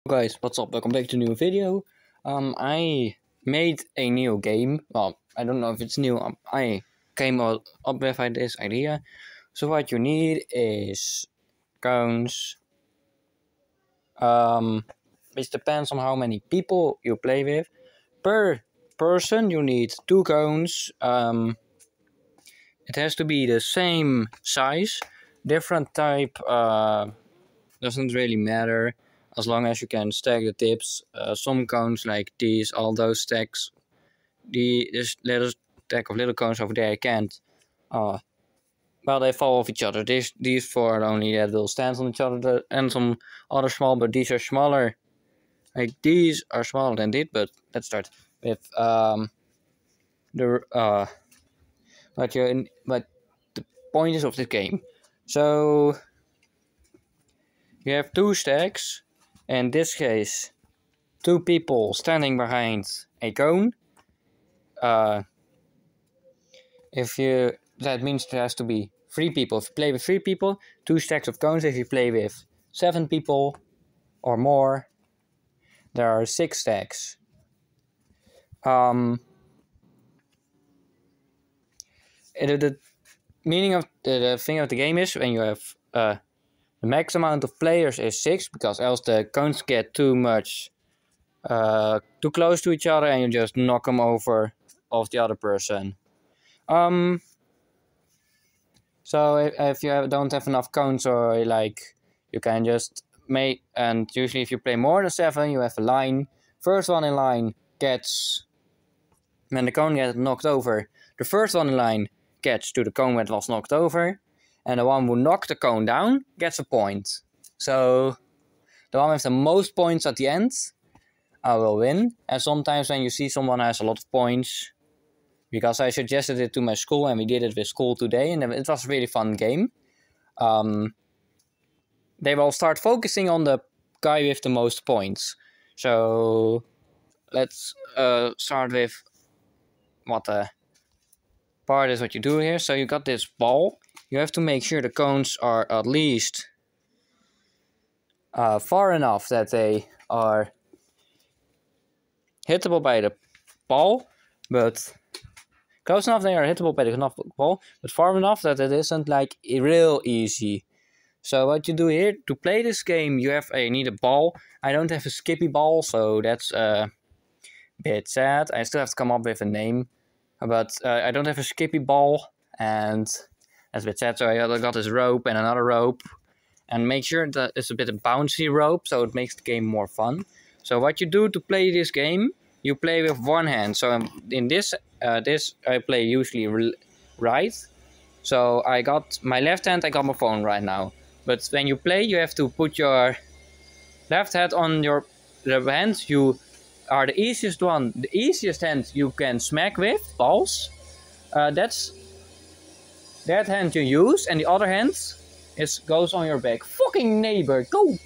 Guys, what's up? Welcome back to a new video. I made a new game. Well, I don't know if it's new. I came up with this idea. So what you need is cones. It depends on how many people you play with. Per person, you need 2 cones. It has to be the same size. Different type doesn't really matter. As long as you can stack the tips. Some cones like these, all those stacks, this little stack of little cones over there, I can't. Well, they fall off each other. These 4 only that will stand on each other, and some other small, but these are smaller. Like these are smaller than this, but let's start with but the point is of this game. So you have 2 stacks. In this case, 2 people standing behind a cone. That means there has to be 3 people. If you play with 3 people, 2 stacks of cones. If you play with 7 people or more, there are 6 stacks. The meaning of the thing of the game is when you have the max amount of players is 6, because else the cones get too close to each other and you just knock them over of the other person. So if you don't have enough cones, or like, you can just make, and usually if you play more than 7, you have a line. First one in line gets, when the cone gets knocked over, the first one in line gets to the cone that was knocked over. And the one who knocked the cone down gets a point. So the one with the most points at the end will win. And sometimes when you see someone has a lot of points, because I suggested it to my school and we did it with school today, and it was a really fun game. They will start focusing on the guy with the most points. So let's start with what the part is what you do here. So you got this ball. You have to make sure the cones are at least far enough that they are hittable by the ball, but close enough they are hittable by the ball, but far enough that it isn't like real easy. So what you do here, to play this game, you need a ball. I don't have a Skippy ball, so that's a bit sad. I still have to come up with a name, but I don't have a Skippy ball, and that's a bit sad. So I got this rope and another rope, and make sure that it's a bit of bouncy rope, so it makes the game more fun. So what you do to play this game, you play with one hand. So in this I play usually right. So I got my left hand, I got my phone right now. But when you play, you have to put your left hand on the hand you are the easiest one. The easiest hand you can smack with balls. That's that hand you use, and the other hand goes on your back. Fucking neighbor, go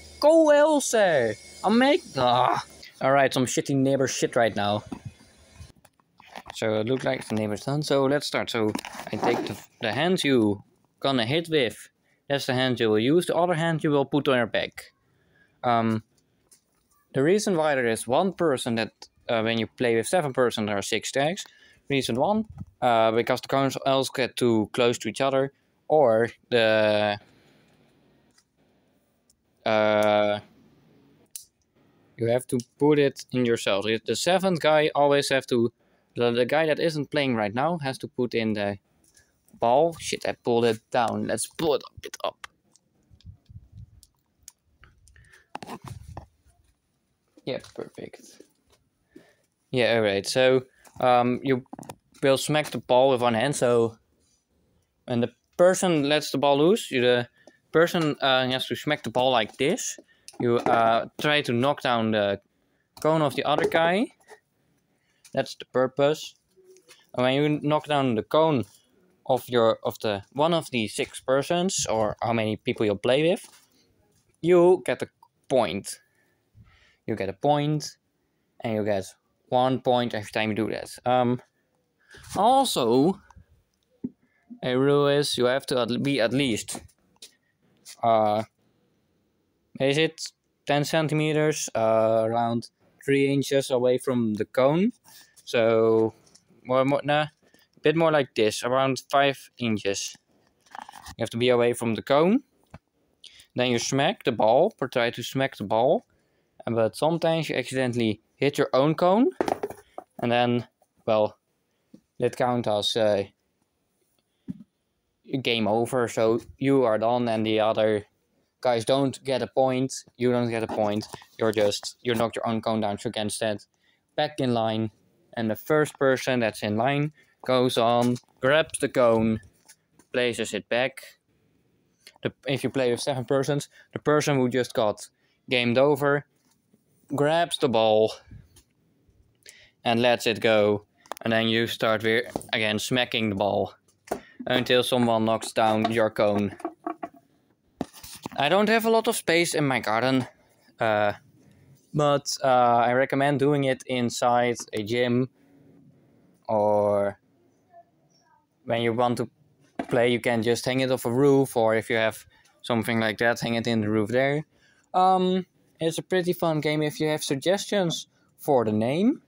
else. Alright, some shitty neighbor shit right now. So it looks like the neighbor's done. So let's start. So I take the hand you gonna hit with. That's the hand you will use. The other hand you will put on your back. The reason why there is 1 person that when you play with 7 person there are 6 stacks. Reason 1, because the cones else get too close to each other, or you have to put it in yourself. The 7th guy always have to, the guy that isn't playing right now has to put in the ball. Shit, I pulled it down. Let's pull it a bit up. Yeah, perfect. Yeah, alright. So you will smack the ball with one hand. So when the person lets the ball loose, the person has to smack the ball like this. You try to knock down the cone of the other guy. That's the purpose. And when you knock down the cone of one of the 6 persons, or how many people you play with, you get a point. You get a point, and you get 1 point every time you do that. Also, a rule is you have to be at least is it 10 centimeters, around 3 inches away from the cone. So a bit more like this, around 5 inches. You have to be away from the cone. Then you smack the ball, or try to smack the ball. But sometimes you accidentally hit your own cone. And then, well, that counts as game over. So you are done and the other guys don't get a point. You don't get a point. You knocked your own cone down. So you can stand back in line. And the first person that's in line goes on, grabs the cone, places it back. If you play with 7 persons, the person who just got gamed over grabs the ball and lets it go. And then you start again smacking the ball until someone knocks down your cone. I don't have a lot of space in my garden, but I recommend doing it inside a gym, or when you want to play you can just hang it off a roof, or if you have something like that, hang it in the roof there. It's a pretty fun game. If you have suggestions for the name,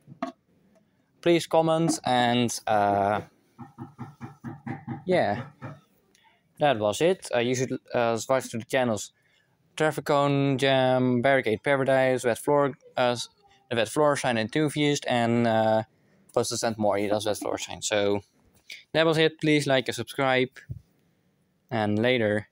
please comment, and yeah, that was it. You should subscribe to the channels Traffic Cone Jam, Barricade Paradise, Wet Floor Shine Enthusiast, and Postal and more. He does Wet Floor Shine. So that was it. Please like and subscribe, and later.